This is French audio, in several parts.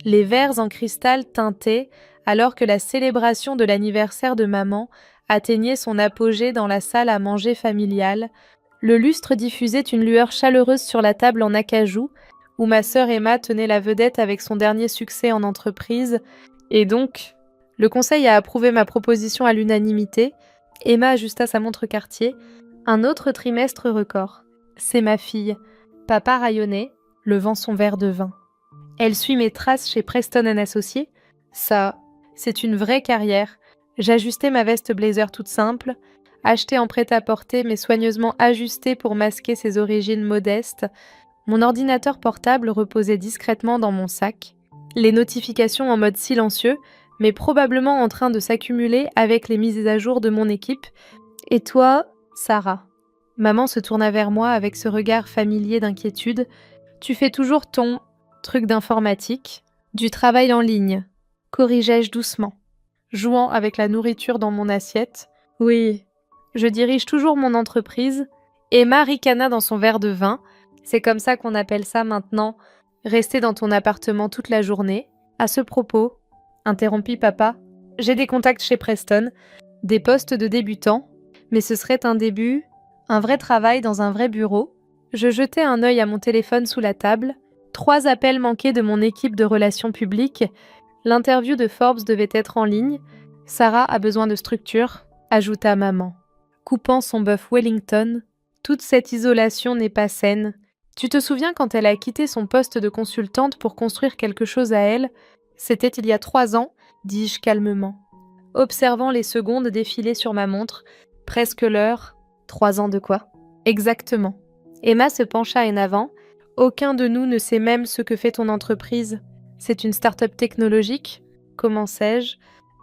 Les verres en cristal teintaient alors que la célébration de l'anniversaire de maman atteignait son apogée dans la salle à manger familiale. Le lustre diffusait une lueur chaleureuse sur la table en acajou, où ma sœur Emma tenait la vedette avec son dernier succès en entreprise. Et donc, le conseil a approuvé ma proposition à l'unanimité. Emma ajusta sa montre Cartier. Un autre trimestre record. C'est ma fille. Papa rayonnait, levant son verre de vin. Elle suit mes traces chez Preston Associés. Ça, c'est une vraie carrière. J'ajustais ma veste blazer toute simple, achetée en prêt-à-porter mais soigneusement ajustée pour masquer ses origines modestes. Mon ordinateur portable reposait discrètement dans mon sac. Les notifications en mode silencieux, mais probablement en train de s'accumuler avec les mises à jour de mon équipe. Et toi, Sarah? Maman se tourna vers moi avec ce regard familier d'inquiétude. Tu fais toujours ton truc d'informatique, du travail en ligne, corrigeai-je doucement, jouant avec la nourriture dans mon assiette. Oui, je dirige toujours mon entreprise. Emma ricana dans son verre de vin. C'est comme ça qu'on appelle ça maintenant, rester dans ton appartement toute la journée. À ce propos, interrompit papa, j'ai des contacts chez Preston, des postes de débutants, mais ce serait un début, un vrai travail dans un vrai bureau. Je jetai un œil à mon téléphone sous la table. 3 appels manqués de mon équipe de relations publiques. L'interview de Forbes devait être en ligne. Sarah a besoin de structure, ajouta maman. Coupant son bœuf Wellington, toute cette isolation n'est pas saine. Tu te souviens quand elle a quitté son poste de consultante pour construire quelque chose à elle? C'était il y a 3 ans, dis-je calmement, observant les secondes défiler sur ma montre. Presque l'heure. 3 ans de quoi? Exactement. Emma se pencha en avant. Aucun de nous ne sait même ce que fait ton entreprise. C'est une start-up technologique, commençai-je,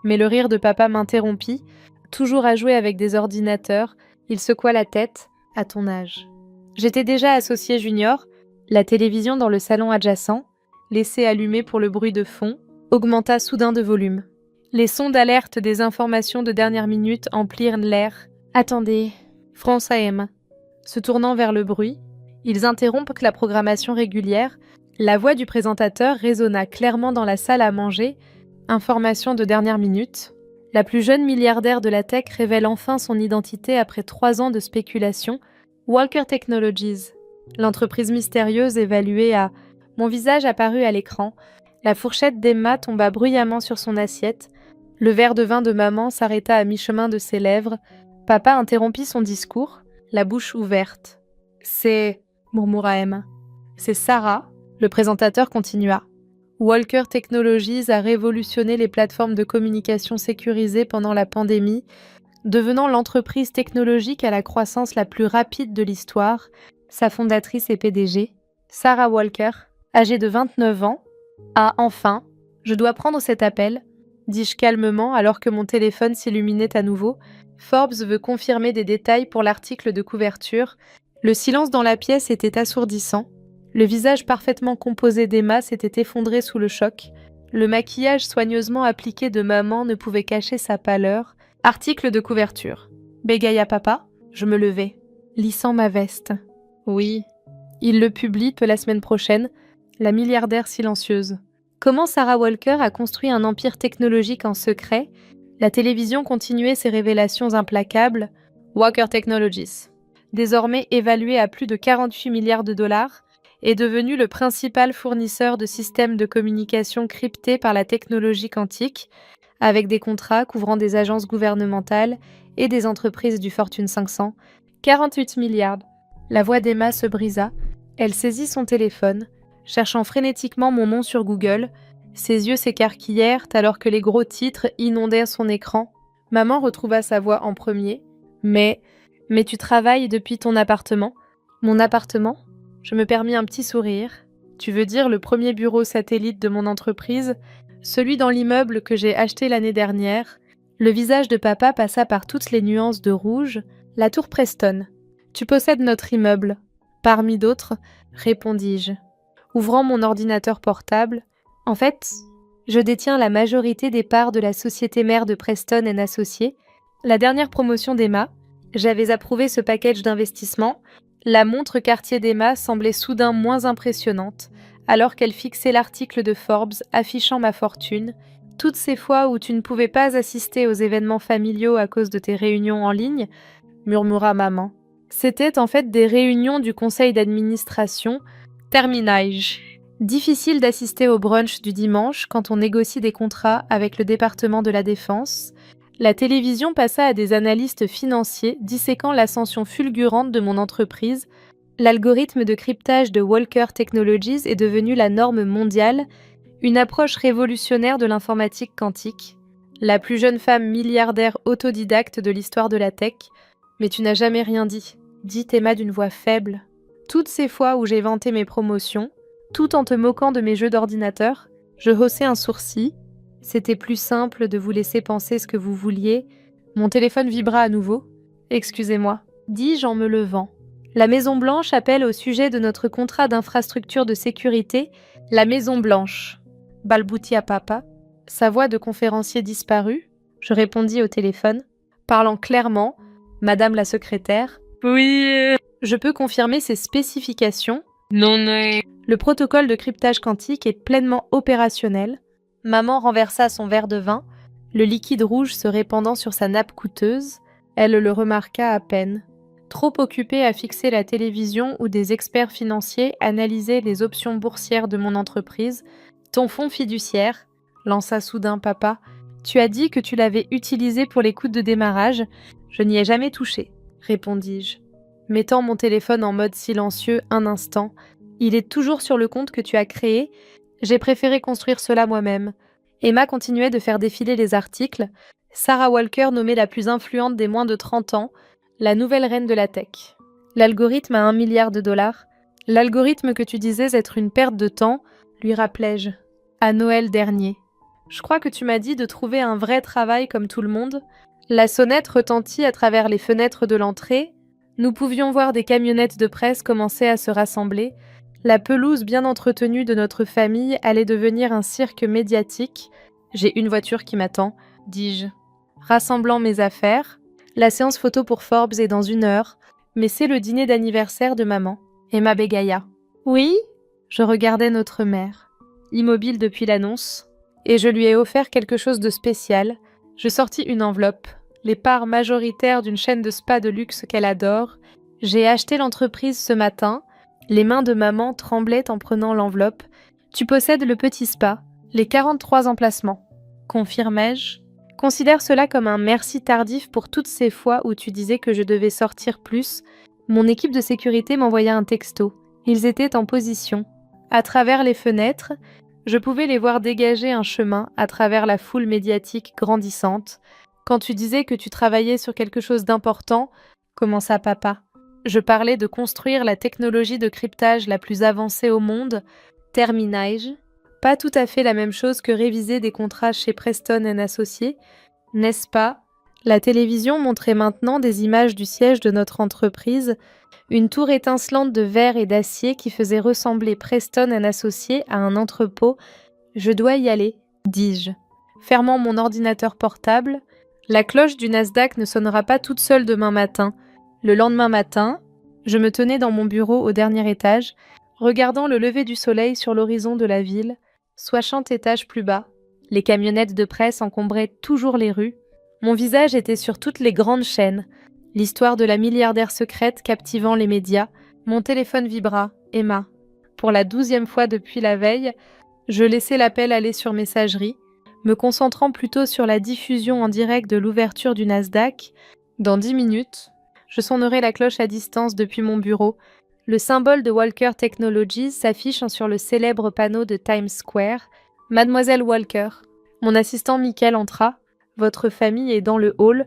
mais le rire de papa m'interrompit. Toujours à jouer avec des ordinateurs, il secoua la tête. À ton âge. J'étais déjà associé junior. La télévision dans le salon adjacent, laissée allumée pour le bruit de fond, augmenta soudain de volume. Les sons d'alerte des informations de dernière minute emplirent l'air. Attendez, fronça Emma. Se tournant vers le bruit, ils interrompent la programmation régulière. La voix du présentateur résonna clairement dans la salle à manger. Information de dernière minute. La plus jeune milliardaire de la tech révèle enfin son identité après 3 ans de spéculation. Walker Technologies, l'entreprise mystérieuse évaluée à... Mon visage apparut à l'écran. La fourchette d'Emma tomba bruyamment sur son assiette. Le verre de vin de maman s'arrêta à mi-chemin de ses lèvres. Papa interrompit son discours, la bouche ouverte. « C'est... » murmura Emma. « C'est Sarah. » Le présentateur continua. Walker Technologies a révolutionné les plateformes de communication sécurisées pendant la pandémie, devenant l'entreprise technologique à la croissance la plus rapide de l'histoire. Sa fondatrice et PDG, Sarah Walker, âgée de 29 ans, a enfin « Je dois prendre cet appel », dis-je calmement alors que mon téléphone s'illuminait à nouveau. Forbes veut confirmer des détails pour l'article de couverture. Le silence dans la pièce était assourdissant. Le visage parfaitement composé d'Emma s'était effondré sous le choc. Le maquillage soigneusement appliqué de maman ne pouvait cacher sa pâleur. Article de couverture. Bégaya papa. Je me levai, lissant ma veste. Oui. Il le publie la semaine prochaine. La milliardaire silencieuse. Comment Sarah Walker a construit un empire technologique en secret? La télévision continuait ses révélations implacables. Walker Technologies, désormais évalué à plus de 48 milliards de dollars, est devenu le principal fournisseur de systèmes de communication cryptés par la technologie quantique, avec des contrats couvrant des agences gouvernementales et des entreprises du Fortune 500. 48 milliards. La voix d'Emma se brisa. Elle saisit son téléphone, cherchant frénétiquement mon nom sur Google. Ses yeux s'écarquillèrent alors que les gros titres inondèrent son écran. Maman retrouva sa voix en premier. Mais tu travailles depuis ton appartement? Mon appartement? Je me permis un petit sourire. Tu veux dire le premier bureau satellite de mon entreprise? Celui dans l'immeuble que j'ai acheté l'année dernière. Le visage de papa passa par toutes les nuances de rouge. La tour Preston. Tu possèdes notre immeuble. Parmi d'autres, répondis-je, ouvrant mon ordinateur portable. En fait, je détiens la majorité des parts de la société mère de Preston Associés. La dernière promotion d'Emma, j'avais approuvé ce package d'investissement. La montre Cartier d'Emma semblait soudain moins impressionnante, alors qu'elle fixait l'article de Forbes affichant ma fortune, toutes ces fois où tu ne pouvais pas assister aux événements familiaux à cause de tes réunions en ligne, murmura maman. C'étaient en fait des réunions du conseil d'administration, terminage. Difficile d'assister au brunch du dimanche quand on négocie des contrats avec le département de la Défense. La télévision passa à des analystes financiers disséquant l'ascension fulgurante de mon entreprise. L'algorithme de cryptage de Walker Technologies est devenu la norme mondiale, une approche révolutionnaire de l'informatique quantique. La plus jeune femme milliardaire autodidacte de l'histoire de la tech. Mais tu n'as jamais rien dit, dit Emma d'une voix faible. Toutes ces fois où j'ai vanté mes promotions, tout en te moquant de mes jeux d'ordinateur, je haussai un sourcil. C'était plus simple de vous laisser penser ce que vous vouliez. Mon téléphone vibra à nouveau. Excusez-moi, dis-je en me levant. La Maison Blanche appelle au sujet de notre contrat d'infrastructure de sécurité, la Maison Blanche. Balboutia papa. Sa voix de conférencier disparut. Je répondis au téléphone, parlant clairement. Madame la secrétaire. Oui. Je peux confirmer ces spécifications. Non. Le protocole de cryptage quantique est pleinement opérationnel. Maman renversa son verre de vin, le liquide rouge se répandant sur sa nappe coûteuse. Elle le remarqua à peine. Trop occupée à fixer la télévision où des experts financiers analysaient les options boursières de mon entreprise, ton fonds fiduciaire, lança soudain papa. Tu as dit que tu l'avais utilisé pour les coûts de démarrage. Je n'y ai jamais touché, répondis-je. Mettant mon téléphone en mode silencieux un instant, il est toujours sur le compte que tu as créé. J'ai préféré construire cela moi-même. Emma continuait de faire défiler les articles. Sarah Walker nommée la plus influente des moins de 30 ans, la nouvelle reine de la tech. L'algorithme à 1 milliard de dollars. L'algorithme que tu disais être une perte de temps, lui rappelai-je, à Noël dernier. Je crois que tu m'as dit de trouver un vrai travail comme tout le monde. La sonnette retentit à travers les fenêtres de l'entrée. Nous pouvions voir des camionnettes de presse commencer à se rassembler. La pelouse bien entretenue de notre famille allait devenir un cirque médiatique. J'ai une voiture qui m'attend, dis-je. Rassemblant mes affaires, la séance photo pour Forbes est dans 1 heure, mais c'est le dîner d'anniversaire de maman. Emma bégaya. Oui ? Je regardais notre mère, immobile depuis l'annonce, et je lui ai offert quelque chose de spécial. Je sortis une enveloppe, les parts majoritaires d'une chaîne de spa de luxe qu'elle adore. J'ai acheté l'entreprise ce matin. Les mains de maman tremblaient en prenant l'enveloppe. Tu possèdes le petit spa, les 43 emplacements. Confirmai-je. Considère cela comme un merci tardif pour toutes ces fois où tu disais que je devais sortir plus. Mon équipe de sécurité m'envoya un texto. Ils étaient en position. À travers les fenêtres, je pouvais les voir dégager un chemin à travers la foule médiatique grandissante. Quand tu disais que tu travaillais sur quelque chose d'important, commença papa. Je parlais de construire la technologie de cryptage la plus avancée au monde, terminai-je. Pas tout à fait la même chose que réviser des contrats chez Preston & Associés, n'est-ce pas? La télévision montrait maintenant des images du siège de notre entreprise, une tour étincelante de verre et d'acier qui faisait ressembler Preston & Associés à un entrepôt. Je dois y aller, dis-je. Fermant mon ordinateur portable, la cloche du Nasdaq ne sonnera pas toute seule demain matin. Le lendemain matin, je me tenais dans mon bureau au dernier étage, regardant le lever du soleil sur l'horizon de la ville, 60 étages plus bas. Les camionnettes de presse encombraient toujours les rues. Mon visage était sur toutes les grandes chaînes. L'histoire de la milliardaire secrète captivant les médias. Mon téléphone vibra. Emma. Pour la 12e fois depuis la veille, je laissai l'appel aller sur messagerie, me concentrant plutôt sur la diffusion en direct de l'ouverture du Nasdaq. Dans 10 minutes, je sonnerai la cloche à distance depuis mon bureau. Le symbole de Walker Technologies s'affiche sur le célèbre panneau de Times Square. Mademoiselle Walker. Mon assistant Michael entra. Votre famille est dans le hall.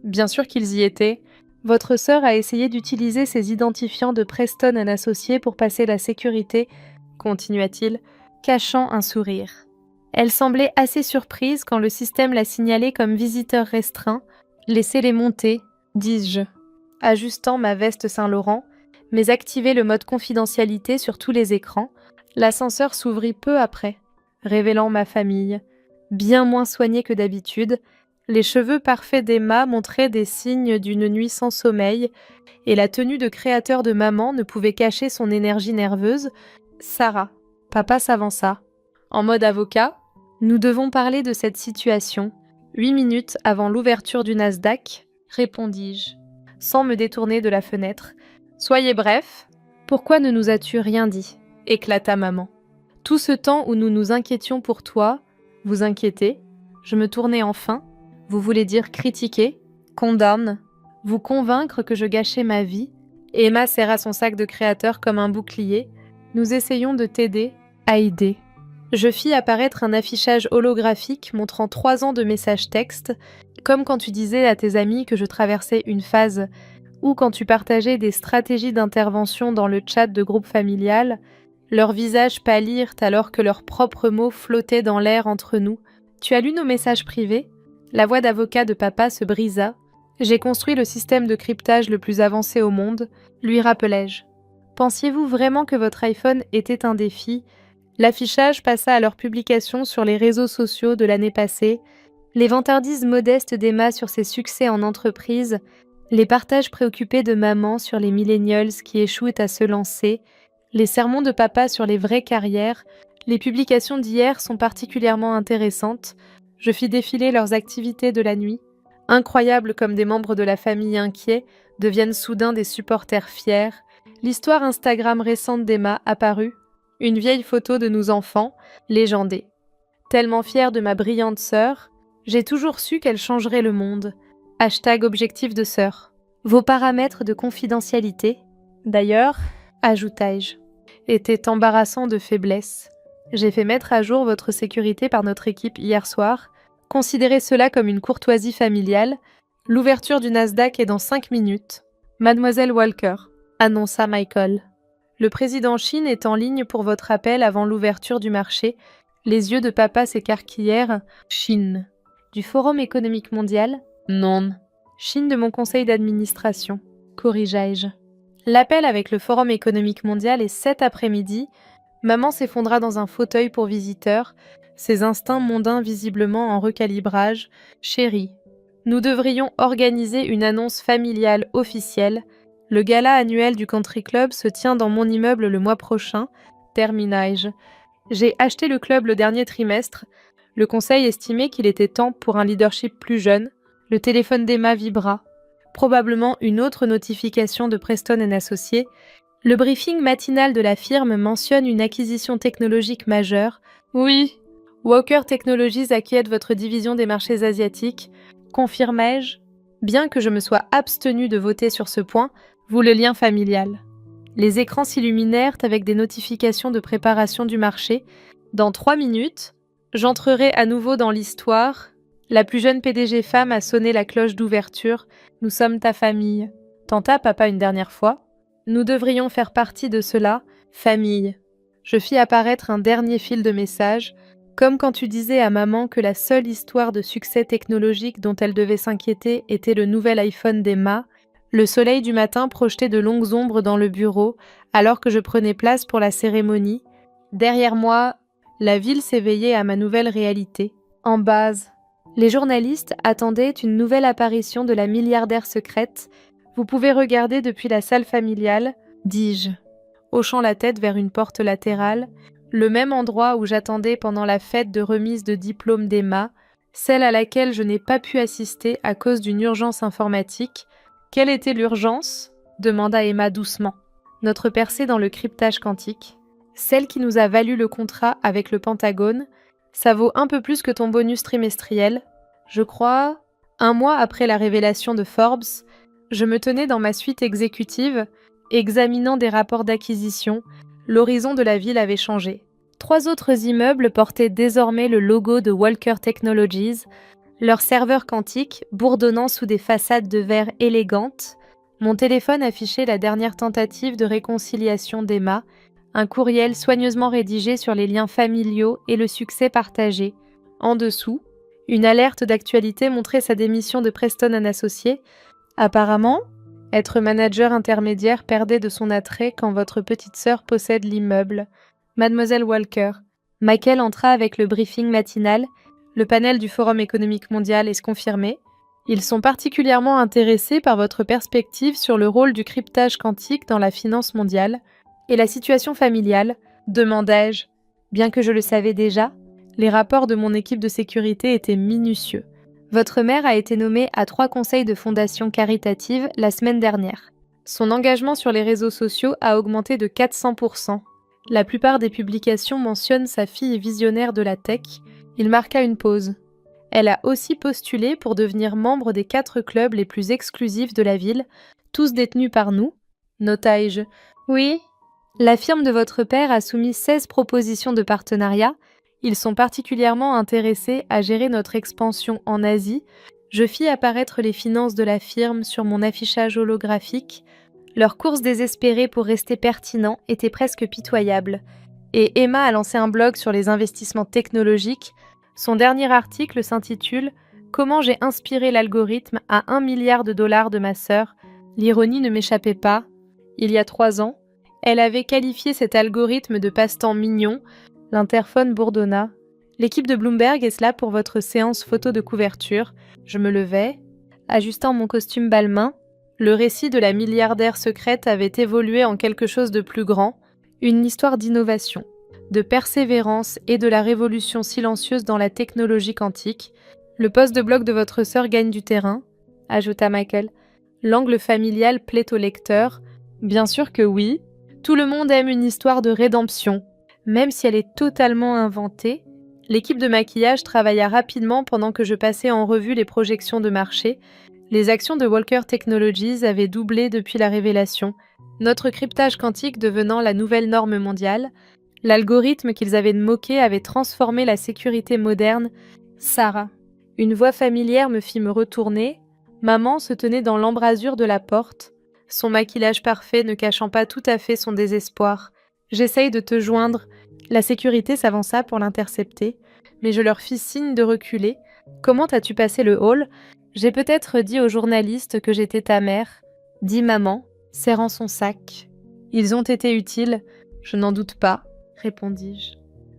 Bien sûr qu'ils y étaient. Votre sœur a essayé d'utiliser ses identifiants de Preston & Associés pour passer la sécurité, continua-t-il, cachant un sourire. Elle semblait assez surprise quand le système l'a signalée comme visiteur restreint. Laissez-les monter, dis-je, ajustant ma veste Saint-Laurent, mais activer le mode confidentialité sur tous les écrans. L'ascenseur s'ouvrit peu après, révélant ma famille, bien moins soignée que d'habitude. Les cheveux parfaits d'Emma montraient des signes d'une nuit sans sommeil, et la tenue de créateur de maman ne pouvait cacher son énergie nerveuse. Sarah. Papa s'avança. En mode avocat, nous devons parler de cette situation. 8 minutes avant l'ouverture du Nasdaq, répondis-je, sans me détourner de la fenêtre. Soyez bref. Pourquoi ne nous as-tu rien dit? Éclata maman. Tout ce temps où nous nous inquiétions pour toi, vous inquiétez, je me tournais enfin, vous voulez dire critiquer, condamne, vous convaincre que je gâchais ma vie. Emma serra son sac de créateur comme un bouclier. Nous essayons de t'aider à aider. Je fis apparaître un affichage holographique montrant 3 ans de messages textes, comme quand tu disais à tes amis que je traversais une phase, ou quand tu partageais des stratégies d'intervention dans le chat de groupe familial. Leurs visages pâlirent alors que leurs propres mots flottaient dans l'air entre nous. Tu as lu nos messages privés? La voix d'avocat de papa se brisa. J'ai construit le système de cryptage le plus avancé au monde, lui rappelai-je. Pensiez-vous vraiment que votre iPhone était un défi? L'affichage passa à leur publication sur les réseaux sociaux de l'année passée, les vantardises modestes d'Emma sur ses succès en entreprise, les partages préoccupés de maman sur les millennials qui échouent à se lancer, les sermons de papa sur les vraies carrières. Les publications d'hier sont particulièrement intéressantes. Je fis défiler leurs activités de la nuit. Incroyable comme des membres de la famille inquiets deviennent soudain des supporters fiers. L'histoire Instagram récente d'Emma apparut. Une vieille photo de nous enfants, légendée. Tellement fière de ma brillante sœur, j'ai toujours su qu'elle changerait le monde. #objectif de sœur. Vos paramètres de confidentialité, d'ailleurs, ajoutai-je, étaient embarrassants de faiblesse. J'ai fait mettre à jour votre sécurité par notre équipe hier soir. Considérez cela comme une courtoisie familiale. L'ouverture du Nasdaq est dans 5 minutes. Mademoiselle Walker, annonça Michael. Le président Shin est en ligne pour votre appel avant l'ouverture du marché. Les yeux de papa s'écarquillèrent. Shin. Du Forum économique mondial? Non. Shin de mon conseil d'administration, corrigeai-je. L'appel avec le Forum économique mondial est cet après-midi. Maman s'effondra dans un fauteuil pour visiteurs, ses instincts mondains visiblement en recalibrage. Chérie, nous devrions organiser une annonce familiale officielle. Le gala annuel du Country Club se tient dans mon immeuble le mois prochain, terminai-je. J'ai acheté le club le dernier trimestre. Le conseil estimait qu'il était temps pour un leadership plus jeune. Le téléphone d'Emma vibra. Probablement une autre notification de Preston & Associés. Le briefing matinal de la firme mentionne une acquisition technologique majeure. Oui, Walker Technologies acquiert votre division des marchés asiatiques. Confirmai-je, bien que je me sois abstenue de voter sur ce point, vous le lien familial. Les écrans s'illuminèrent avec des notifications de préparation du marché. Dans 3 minutes, j'entrerai à nouveau dans l'histoire. La plus jeune PDG femme a sonné la cloche d'ouverture. Nous sommes ta famille. Tenta papa une dernière fois. Nous devrions faire partie de cela, famille. Je fis apparaître un dernier fil de messages, comme quand tu disais à maman que la seule histoire de succès technologique dont elle devait s'inquiéter était le nouvel iPhone d'Emma. Le soleil du matin projetait de longues ombres dans le bureau, alors que je prenais place pour la cérémonie. Derrière moi, la ville s'éveillait à ma nouvelle réalité. En base, les journalistes attendaient une nouvelle apparition de la milliardaire secrète. Vous pouvez regarder depuis la salle familiale, dis-je, hochant la tête vers une porte latérale, le même endroit où j'attendais pendant la fête de remise de diplôme d'Emma, celle à laquelle je n'ai pas pu assister à cause d'une urgence informatique. Quelle était l'urgence? Demanda Emma doucement. Notre percée dans le cryptage quantique. Celle qui nous a valu le contrat avec le Pentagone. Ça vaut un peu plus que ton bonus trimestriel. Je crois, 1 mois après la révélation de Forbes, je me tenais dans ma suite exécutive, examinant des rapports d'acquisition. L'horizon de la ville avait changé. 3 autres immeubles portaient désormais le logo de Walker Technologies, leurs serveurs quantiques bourdonnant sous des façades de verre élégantes. Mon téléphone affichait la dernière tentative de réconciliation d'Emma, un courriel soigneusement rédigé sur les liens familiaux et le succès partagé. En dessous, une alerte d'actualité montrait sa démission de Preston & Associés. Apparemment, être manager intermédiaire perdait de son attrait quand votre petite sœur possède l'immeuble. Mademoiselle Walker. Michael entra avec le briefing matinal. Le panel du Forum économique mondial est confirmé. Ils sont particulièrement intéressés par votre perspective sur le rôle du cryptage quantique dans la finance mondiale. Et la situation familiale, demandai-je. Bien que je le savais déjà, les rapports de mon équipe de sécurité étaient minutieux. Votre mère a été nommée à 3 conseils de fondation caritative la semaine dernière. Son engagement sur les réseaux sociaux a augmenté de 400%. La plupart des publications mentionnent sa fille visionnaire de la tech. Il marqua une pause. Elle a aussi postulé pour devenir membre des 4 clubs les plus exclusifs de la ville, tous détenus par nous, notai-je. Oui. La firme de votre père a soumis 16 propositions de partenariat. Ils sont particulièrement intéressés à gérer notre expansion en Asie. Je fis apparaître les finances de la firme sur mon affichage holographique. Leur course désespérée pour rester pertinent était presque pitoyable. Et Emma a lancé un blog sur les investissements technologiques. Son dernier article s'intitule « Comment j'ai inspiré l'algorithme à 1 milliard de dollars de ma sœur ». L'ironie ne m'échappait pas. Il y a 3 ans, elle avait qualifié cet algorithme de passe-temps mignon. L'interphone bourdonna. L'équipe de Bloomberg est là pour votre séance photo de couverture. Je me levai, ajustant mon costume balmain. Le récit de la milliardaire secrète avait évolué en quelque chose de plus grand, une histoire d'innovation, de persévérance et de la révolution silencieuse dans la technologie quantique. Le poste de blog de votre sœur gagne du terrain, ajouta Michael. L'angle familial plaît au lecteur. Bien sûr que oui. Tout le monde aime une histoire de rédemption. Même si elle est totalement inventée, l'équipe de maquillage travailla rapidement pendant que je passais en revue les projections de marché. Les actions de Walker Technologies avaient doublé depuis la révélation, notre cryptage quantique devenant la nouvelle norme mondiale. L'algorithme qu'ils avaient moqué avait transformé la sécurité moderne. Sarah. Une voix familière me fit me retourner. Maman se tenait dans l'embrasure de la porte, son maquillage parfait ne cachant pas tout à fait son désespoir. J'essaye de te joindre. La sécurité s'avança pour l'intercepter, mais je leur fis signe de reculer. Comment as-tu passé le hall ? J'ai peut-être dit aux journalistes que j'étais ta mère, dit maman, serrant son sac. Ils ont été utiles, je n'en doute pas, répondis-je.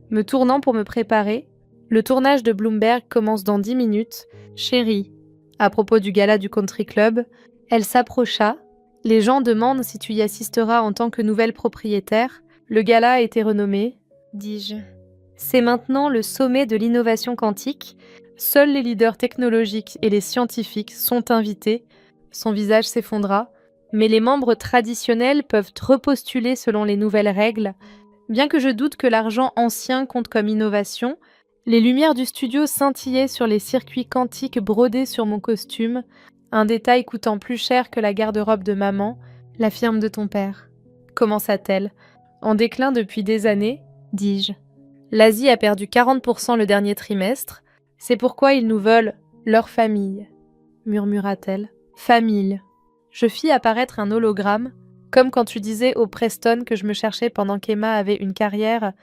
Me tournant pour me préparer, le tournage de Bloomberg commence dans 10 minutes. Chérie, à propos du gala du country club, elle s'approcha. Les gens demandent si tu y assisteras en tant que nouvelle propriétaire. Le gala a été renommé, dis-je. C'est maintenant le sommet de l'innovation quantique. Seuls les leaders technologiques et les scientifiques sont invités. Son visage s'effondra. Mais les membres traditionnels peuvent repostuler selon les nouvelles règles. Bien que je doute que l'argent ancien compte comme innovation, les lumières du studio scintillaient sur les circuits quantiques brodés sur mon costume, un détail coûtant plus cher que la garde-robe de maman, la firme de ton père. Commença-t-elle. En déclin depuis des années, dis-je. L'Asie a perdu 40% le dernier trimestre. C'est pourquoi ils nous veulent leur famille, murmura-t-elle. Famille. Je fis apparaître un hologramme, comme quand tu disais au Preston que je me cherchais pendant qu'Emma avait une carrière.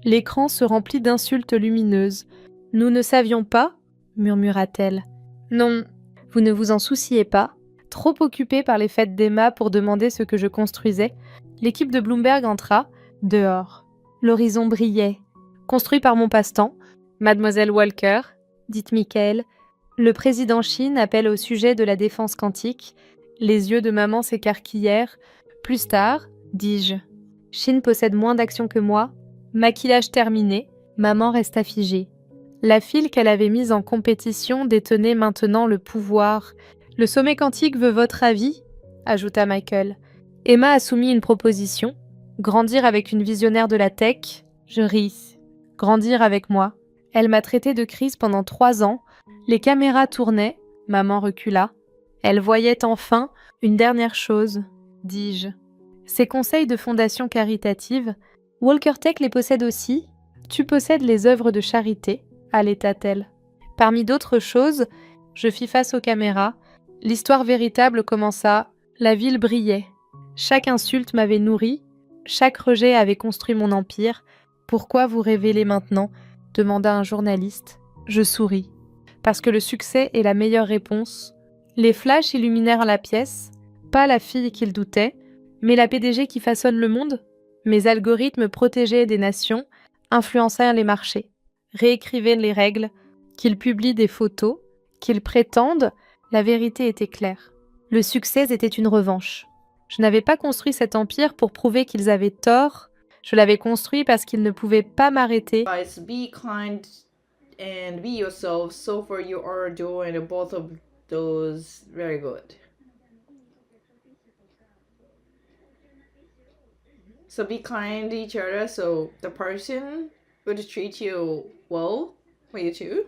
L'écran se remplit d'insultes lumineuses. Nous ne savions pas, murmura-t-elle. Non, vous ne vous en souciez pas. Trop occupée par les fêtes d'Emma pour demander ce que je construisais, l'équipe de Bloomberg entra, dehors. L'horizon brillait. Construit par mon passe-temps, Mademoiselle Walker, dit Michael. Le président Shin appelle au sujet de la défense quantique. Les yeux de maman s'écarquillèrent. Plus tard, dis-je. Shin possède moins d'actions que moi. Maquillage terminé, maman resta figée. La file qu'elle avait mise en compétition détenait maintenant le pouvoir. Le sommet quantique veut votre avis, ajouta Michael. Emma a soumis une proposition. Grandir avec une visionnaire de la tech. Je ris. Grandir avec moi. Elle m'a traité de crise pendant 3 ans. Les caméras tournaient. Maman recula. Elle voyait enfin une dernière chose, dis-je. Ces conseils de fondation caritative, Walker Tech les possède aussi. Tu possèdes les œuvres de charité, allaita-t-elle. Parmi d'autres choses, je fis face aux caméras. L'histoire véritable commença. La ville brillait. Chaque insulte m'avait nourri. Chaque rejet avait construit mon empire. Pourquoi vous révéler maintenant ? Demanda un journaliste. Je souris. Parce que le succès est la meilleure réponse. Les flashs illuminèrent la pièce. Pas la fille qu'il doutait, mais la PDG qui façonne le monde. Mes algorithmes protégeaient des nations, influencèrent les marchés, réécrivaient les règles, qu'ils publient des photos, qu'ils prétendent, la vérité était claire. Le succès était une revanche. Je n'avais pas construit cet empire pour prouver qu'ils avaient tort, Je l'avais construit parce qu'il ne pouvait pas m'arrêter. Guys, be kind and be yourself. So far you are doing both of those very good. So be kind to each other so the person would treat you well for you too.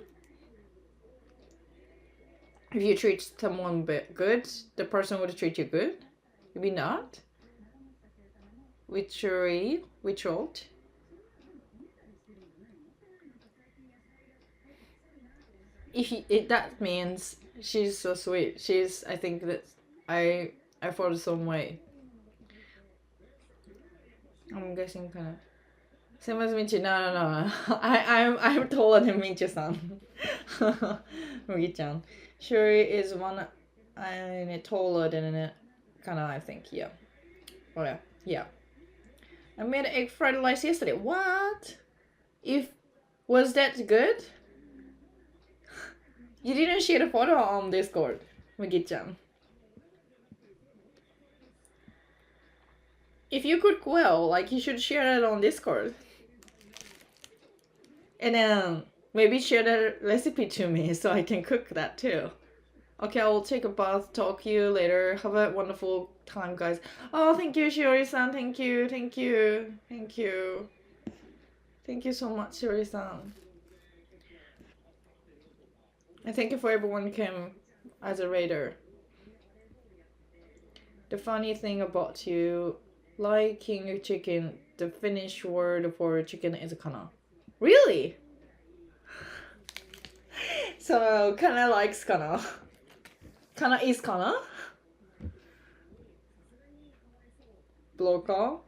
If you treat someone good, the person would treat you good. Maybe not. Withhold. If that means she's so sweet. I think that I felt some way. I'm guessing kind of. Same as Michi. No. I'm taller than Michi-san. Mugi-chan. Shuri is one taller than it. Kind of, I think. Yeah. Oh yeah. I made egg fried rice yesterday. What? Was that good? You didn't share the photo on Discord, Mugi-chan. If you cook well, like, you should share it on Discord. And then maybe share the recipe to me so I can cook that too. Okay, I will take a bath. Talk to you later. Have a wonderful time, guys. Oh, thank you, Shiori-san. Thank you. Thank you so much, Shiori-san. And thank you for everyone who came as a raider. The funny thing about you liking chicken, the Finnish word for chicken is kana. Really? So kana likes kana. Kana is kana. Bloka.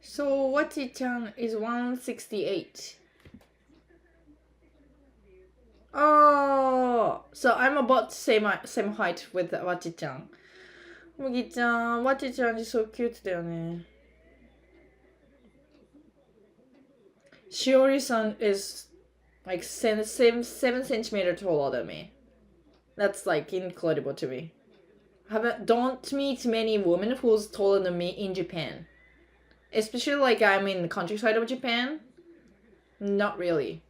So Wachi-chan is 168. Oh, so I'm about same height with Wachi-chan. Mugi-chan, Wachi-chan is so cute だよね. Shiori-san is like 7 centimeters taller than me. That's like incredible to me. Don't meet many women who's taller than me in Japan. Especially like I'm in the countryside of Japan. Not really.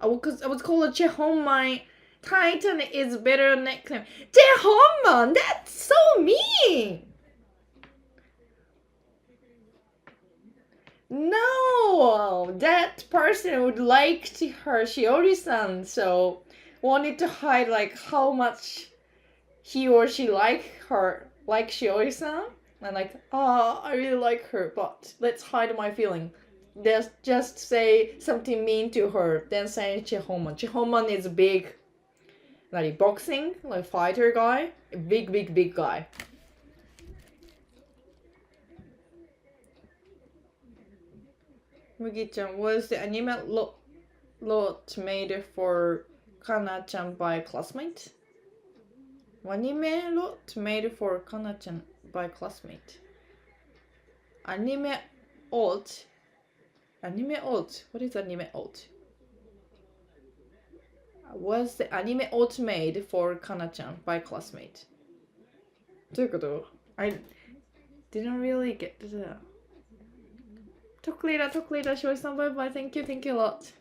I was called a Chehonmai. Titan is better nickname. Chehonman, that's so mean. No, that person would like to her Shiori-san, so wanted to hide like how much he or she like Shiori-san, and like, oh, I really like her, but let's hide my feeling. Just say something mean to her, then say Chehonman. Chehonman is a big, like boxing, like fighter guy, a big guy. Mugi-chan, was the anime lot made for Kana-chan by classmate? Anime lot made for Kana-chan by classmate. Anime alt. What is anime alt? Was the anime alt made for Kana-chan by classmate? どういうこと? I didn't really get to that. Talk later, Shoei-san, bye. Thank you a lot.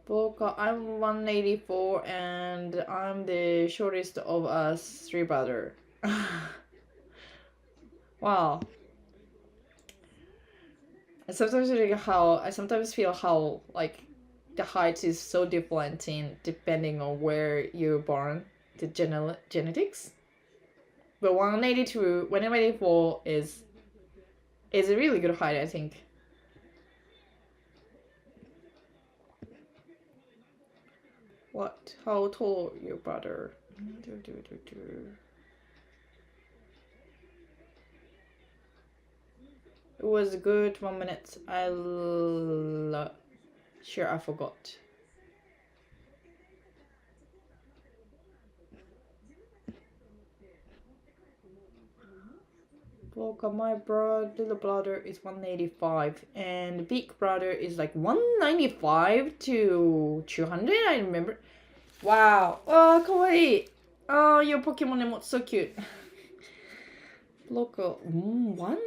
Boka, I'm 184 and I'm the shortest of us 3 brothers. Wow. I sometimes feel how like the height is so different in depending on where you're born, the genetics. But 184 is a really good height, I think. What? How tall your brother? It was good 1 minute. Sure, I forgot. Look, my little brother is 185 and big brother is like 195 to 200, I remember. Wow. Oh, kawaii. Oh, your Pokemon emote so cute. Look, one